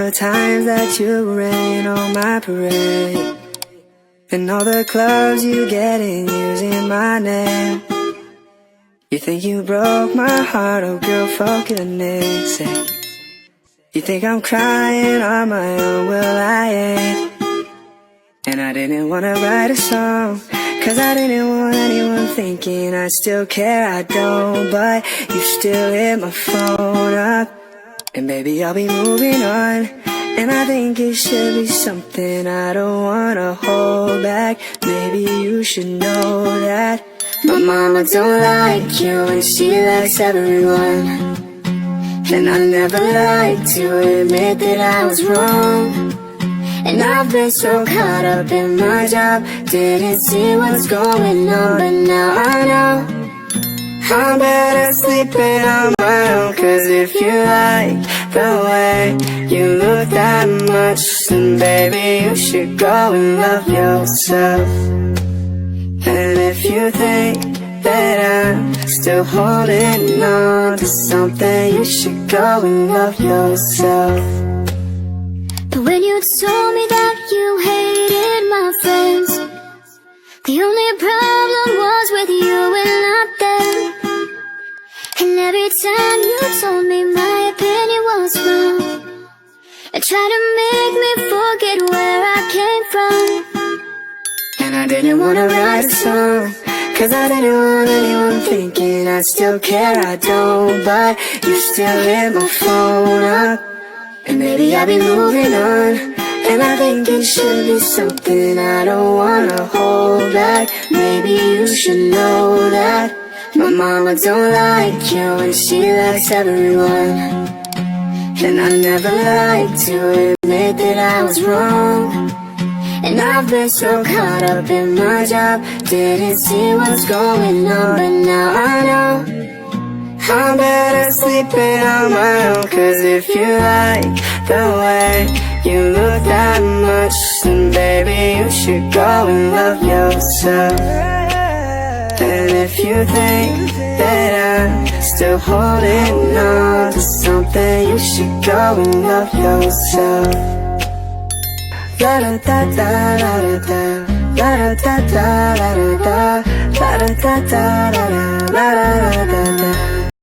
The times that you rain on my parade, and all the clubs you get in using my name. You think you broke my heart, oh girl, for goodness sake. You think I'm crying on my own, well I ain't. And I didn't wanna write a song, cause I didn't want anyone thinking I still care, I don't. But you still hit my phone up, and baby I'll be moving on. And I think it should be something I don't wanna hold back. Maybe you should know that my mama don't like you and she likes everyone. And I never like to admit that I was wrong. And I've been so caught up in my job, didn't see what's going on. But now I know I'm better sleeping on my own. Cause if you like the way you look that much, then baby you should go and love yourself. And if you think that I'm still holding on to something, you should go and love yourself. But when you told me that you hated my friends, the only problem was with you and not them. And every time you told me my opinion was wrong, and tried to make me forget where I came from. And I didn't wanna write a song, cause I didn't want anyone thinking I still care, I don't. But you still hit my phone up, and maybe I'll be moving on. And I think it should be something I don't wanna hold back. Maybe you should know that my mama don't like you and she likes everyone. And I never like to admit that I was wrong. And I've been so caught up in my job, didn't see what's going on. But now I know I'm better sleeping on my own. Cause if you like the way you look that much, then baby you should go and love yourself. And if you think that I'm still holding on to something, you should go and love yourself. La da da da la da da, la da da da la da da, la da da da la da la da da da.